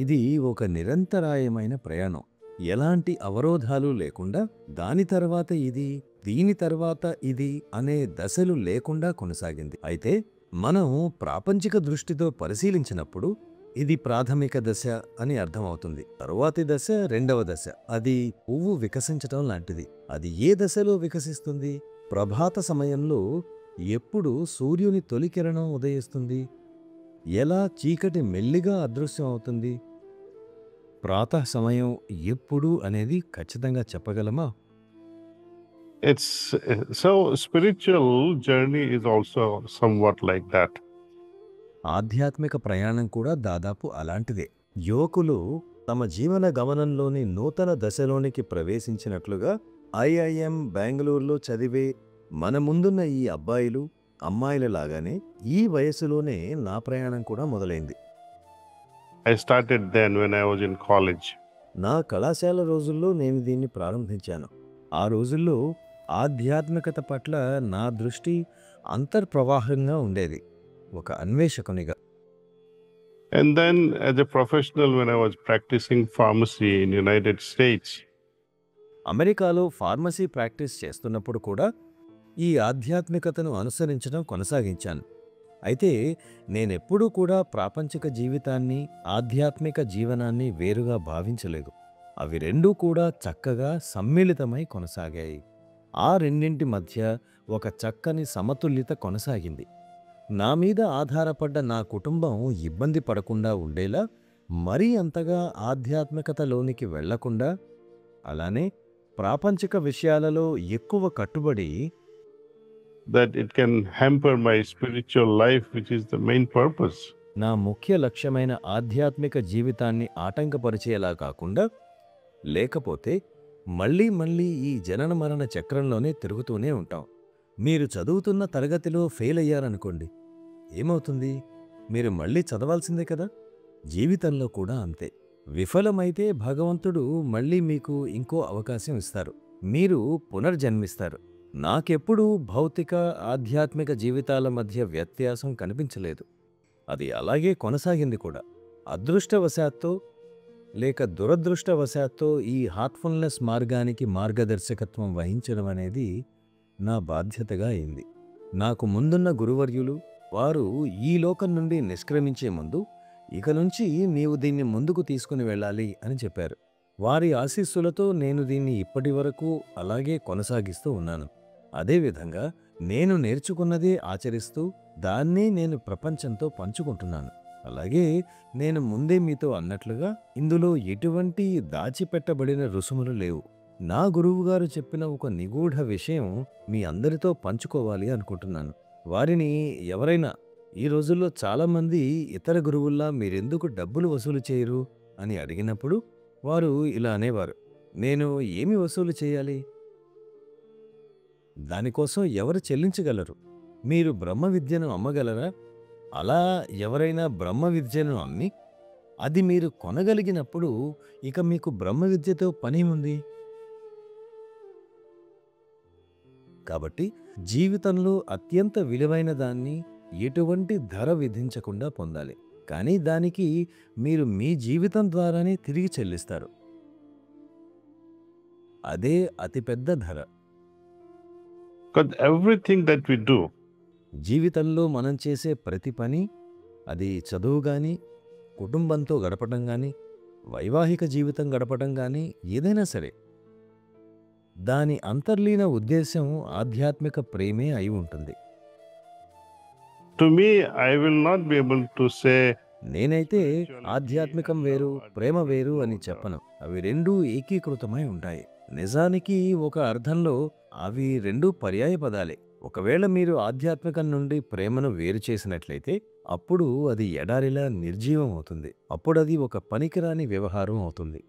ఇది ఒక నిరంతరాయమైన ప్రయాణం. ఎలాంటి అవరోధాలు లేకుండా దాని తర్వాత ఇది, దీని తర్వాత ఇది అనే దశలు లేకుండా కొనసాగింది. అయితే మనం ప్రాపంచిక దృష్టితో పరిశీలించినప్పుడు ఇది ప్రాథమిక దశ అని అర్థమవుతుంది. తరువాతి దశ రెండవ దశ. అది పువ్వు వికసించటం లాంటిది. అది ఏ దశలో వికసిస్తుంది? ప్రభాత సమయంలో ఎప్పుడు సూర్యుని తొలి కిరణం ఉదయిస్తుంది? ఎలా చీకటి మెల్లిగా అదృశ్యం అవుతుంది? ప్రాతః సమయం ఎప్పుడు అనేది ఖచ్చితంగా చెప్పగలమా? It's so spiritual journey is also somewhat like that. ఆధ్యాత్మిక ప్రయాణం కూడా దాదాపు అలాంటిదే. యువకులు తమ జీవన గమనంలోని నూతన దశలోనికి ప్రవేశించినట్లుగా ఐఐఎం బెంగళూరులో చదివే మన ముందున్న ఈ అబ్బాయిలు, అమ్మాయిలలాగానే ఈ వయసులోనే నా ప్రయాణం కూడా మొదలైంది. I started then when I was in college. నా కళాశాల రోజుల్లో నేను దీన్ని ప్రారంభించాను. ఆ రోజుల్లో ఆధ్యాత్మికత పట్ల నా దృష్టి అంతర్ప్రవాహంగా ఉండేది, ఒక అన్వేషకునిగా. And then as a professional when I was practicing pharmacy in United States. అమెరికాలో ఫార్మసీ ప్రాక్టీస్ చేస్తున్నప్పుడు కూడా ఈ ఆధ్యాత్మికతను అనుసరించడం కొనసాగించాను. అయితే నేనెప్పుడూ కూడా ప్రాపంచిక జీవితాన్ని, ఆధ్యాత్మిక జీవనాన్ని వేరుగా భావించలేదు. అవి రెండూ కూడా చక్కగా సమ్మిళితమై కొనసాగాయి. ఆ రెండింటి మధ్య ఒక చక్కని సమతుల్యత కొనసాగింది. నా మీద ఆధారపడ్డ నా కుటుంబం ఇబ్బంది పడకుండా ఉండేలా మరీ అంతగా ఆధ్యాత్మికతలోనికి వెళ్లకుండా, అలానే ప్రాపంచిక విషయాలలో ఎక్కువ కట్టుబడి That it can hamper my spiritual life, which is the main purpose. నా ముఖ్య లక్ష్యమైన ఆధ్యాత్మిక జీవితాన్ని ఆటంకపరిచేలా కాకుండా, లేకపోతే మళ్ళీ మళ్ళీ ఈ జనన మరణ చక్రంలోనే తిరుగుతూనే ఉంటాం. మీరు చదువుతున్న తరగతిలో ఫెయిల్ అయ్యారనుకోండి, ఏమవుతుంది? మీరు మళ్ళీ చదవాల్సిందే కదా. జీవితంలో కూడా అంతే. విఫలమైతే భగవంతుడు మళ్ళీ మీకు ఇంకో అవకాశం ఇస్తారు. మీరు పునర్జన్మిస్తారు. నాకెప్పుడూ భౌతిక, ఆధ్యాత్మిక జీవితాల మధ్య వ్యత్యాసం కనిపించలేదు. అది అలాగే కొనసాగింది కూడా. అదృష్టవశాత్తు లేక దురదృష్టవశాత్తు ఈ హార్ట్ఫుల్నెస్ మార్గానికి మార్గదర్శకత్వం వహించడం అనేది నా బాధ్యతగా అయింది. నాకు ముందున్న గురువర్యులు వారు ఈ లోకం నుండి నిష్క్రమించే ముందు, ఇక నుంచి నీవు దీన్ని ముందుకు తీసుకుని వెళ్ళాలి అని చెప్పారు. వారి ఆశీస్సులతో నేను దీన్ని ఇప్పటి వరకు అలాగే కొనసాగిస్తూ ఉన్నాను. అదేవిధంగా నేను నేర్చుకున్నదే ఆచరిస్తూ దాన్నే నేను ప్రపంచంతో పంచుకుంటున్నాను. అలాగే నేను ముందే మీతో అన్నట్లుగా ఇందులో ఎటువంటి దాచిపెట్టబడిన రుసుములు లేవు. నా గురువుగారు చెప్పిన ఒక నిగూఢ విషయం మీ అందరితో పంచుకోవాలి అనుకుంటున్నాను. వారిని ఎవరైనా ఈ రోజుల్లో చాలామంది ఇతర గురువుల్లా మీరెందుకు డబ్బులు వసూలు చేయరు అని అడిగినప్పుడు వారు ఇలా అనేవారు, నేను ఏమి వసూలు చేయాలి? దానికోసం ఎవరు చెల్లించగలరు? మీరు బ్రహ్మ విద్యను అమ్మగలరా? అలా ఎవరైనా బ్రహ్మ విద్యను అమ్మి అది మీరు కొనగలిగినప్పుడు ఇక మీకు బ్రహ్మ విద్యతో పనేముంది? కాబట్టి జీవితంలో అత్యంత విలువైన దాన్ని ఎటువంటి ధర విధించకుండా పొందాలి. కానీ దానికి మీరు మీ జీవితం ద్వారానే తిరిగి చెల్లిస్తారు. అదే అతిపెద్ద ధర. Because everything that we do, జీవితంలో మనం చేసే ప్రతి పని, అది చదువు గాని, కుటుంబంతో గడపడం గాని, వైవాహిక జీవితం గడపడం గాని, ఏదైనా సరే, దాని అంతర్లీన ఉద్దేశం ఆధ్యాత్మిక ప్రేమే అయి ఉంటుంది. to me, I will not be able to say నేనైతే ఆధ్యాత్మికం వేరు, ప్రేమ వేరు అని చెప్పను. అవి రెండూ ఏకీకృతమై ఉంటాయి. నిజానికి ఒక అర్థంలో అవి రెండూ పర్యాయ పదాలే. ఒకవేళ మీరు ఆధ్యాత్మికం నుండి ప్రేమను వేరు చేసినట్లయితే అప్పుడు అది ఎడారిలా నిర్జీవం అవుతుంది. అప్పుడది ఒక పనికిరాని వ్యవహారం అవుతుంది.